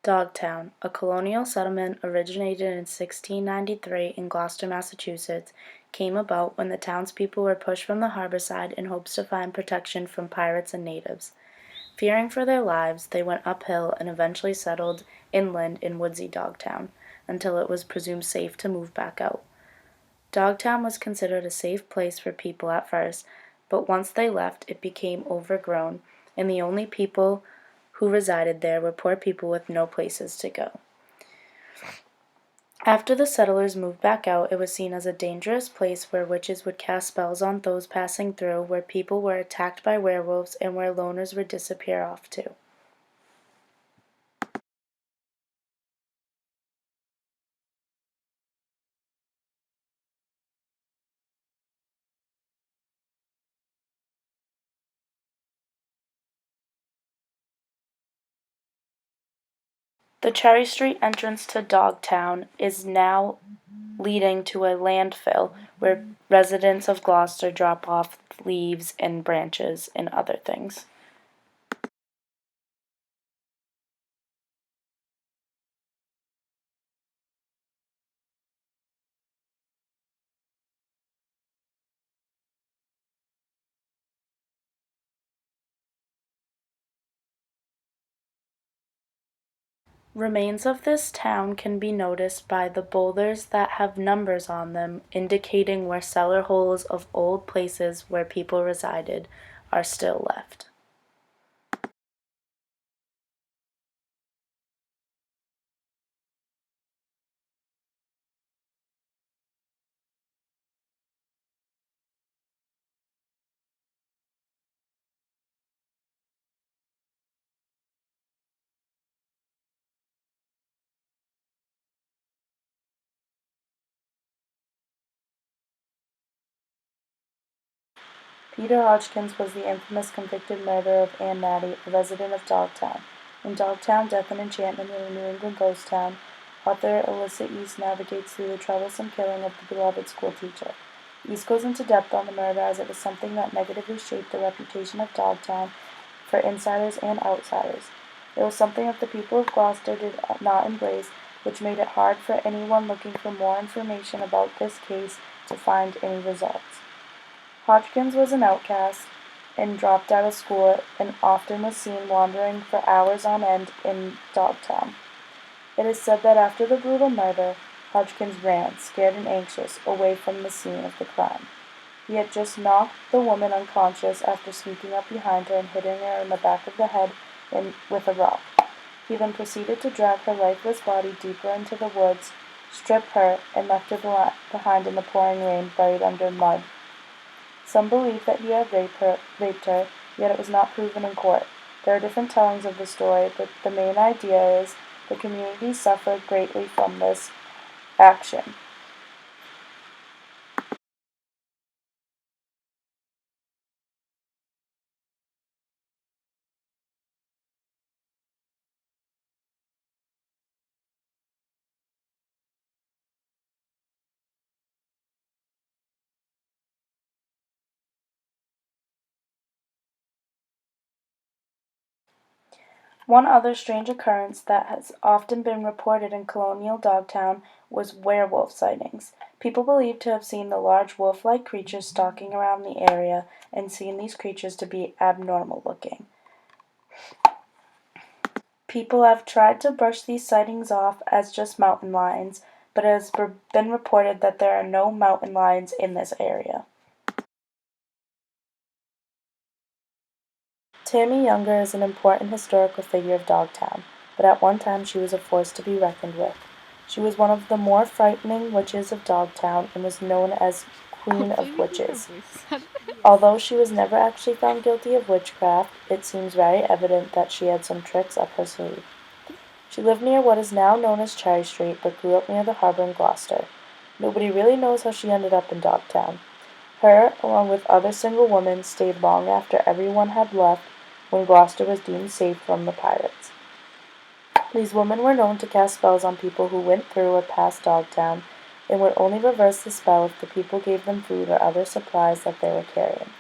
Dogtown, a colonial settlement originated in 1693 in Gloucester, Massachusetts, came about when the townspeople were pushed from the harborside in hopes to find protection from pirates and natives. Fearing for their lives, they went uphill and eventually settled inland in woodsy Dogtown, until it was presumed safe to move back out. Dogtown was considered a safe place for people at first, but once they left it became overgrown, and the only people who resided there were poor people with no places to go. After the settlers moved back out, it was seen as a dangerous place where witches would cast spells on those passing through, where people were attacked by werewolves, and where loners would disappear off to. The Cherry Street entrance to Dogtown is now leading to a landfill where residents of Gloucester drop off leaves and branches and other things. Remains of this town can be noticed by the boulders that have numbers on them indicating where cellar holes of old places where people resided are still left. Peter Hodgkins was the infamous convicted murderer of Ann Natty, a resident of Dogtown. In Dogtown, Death and Enchantment in a New England Ghost Town, author Alyssa East navigates through the troublesome killing of the beloved schoolteacher. East goes into depth on the murder as it was something that negatively shaped the reputation of Dogtown for insiders and outsiders. It was something that the people of Gloucester did not embrace, which made it hard for anyone looking for more information about this case to find any results. Hodgkins was an outcast and dropped out of school and often was seen wandering for hours on end in Dogtown. It is said that after the brutal murder, Hodgkins ran, scared and anxious, away from the scene of the crime. He had just knocked the woman unconscious after sneaking up behind her and hitting her in the back of the head with a rock. He then proceeded to drag her lifeless body deeper into the woods, strip her, and left her behind in the pouring rain, buried under mud. Some believe that he had raped her, yet it was not proven in court. There are different tellings of the story, but the main idea is the community suffered greatly from this action. One other strange occurrence that has often been reported in colonial Dogtown was werewolf sightings. People believe to have seen the large wolf-like creatures stalking around the area and seen these creatures to be abnormal looking. People have tried to brush these sightings off as just mountain lions, but it has been reported that there are no mountain lions in this area. Tammy Younger is an important historical figure of Dogtown, but at one time she was a force to be reckoned with. She was one of the more frightening witches of Dogtown and was known as Queen of Witches. Although she was never actually found guilty of witchcraft, it seems very evident that she had some tricks up her sleeve. She lived near what is now known as Cherry Street, but grew up near the harbor in Gloucester. Nobody really knows how she ended up in Dogtown. Her, along with other single women, stayed long after everyone had left when Gloucester was deemed safe from the pirates. These women were known to cast spells on people who went through or past Dogtown, and would only reverse the spell if the people gave them food or other supplies that they were carrying.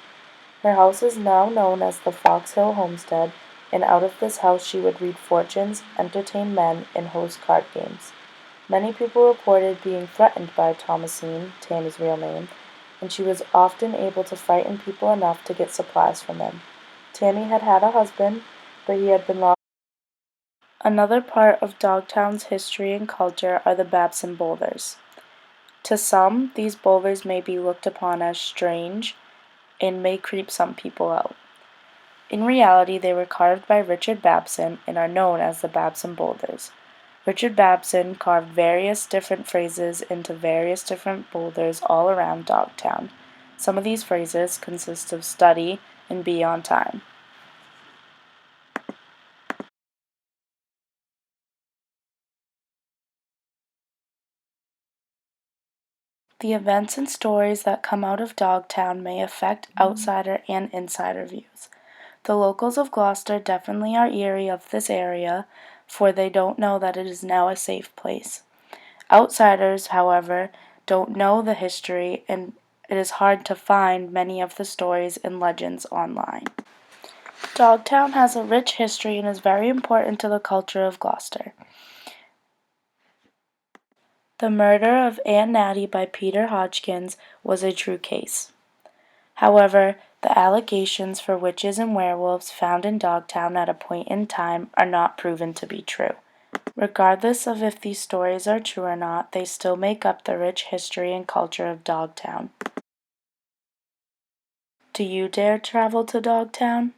Her house is now known as the Fox Hill Homestead, and out of this house she would read fortunes, entertain men, and host card games. Many people reported being threatened by Thomasine, Tammy's real name, and she was often able to frighten people enough to get supplies from him. Tammy had had a husband, but he had been lost. Another part of Dogtown's history and culture are the Babson boulders. To some, these boulders may be looked upon as strange and may creep some people out. In reality, they were carved by Richard Babson and are known as the Babson boulders. Richard Babson carved various different phrases into various different boulders all around Dogtown. Some of these phrases consist of study and be on time. The events and stories that come out of Dogtown may affect outsider and insider views. The locals of Gloucester definitely are eerie of this area, for they don't know that it is now a safe place. Outsiders, however, don't know the history, and it is hard to find many of the stories and legends online. Dogtown has a rich history and is very important to the culture of Gloucester. The murder of Aunt Natty by Peter Hodgkins was a true case. However, the allegations for witches and werewolves found in Dogtown at a point in time are not proven to be true. Regardless of if these stories are true or not, they still make up the rich history and culture of Dogtown. Do you dare travel to Dogtown?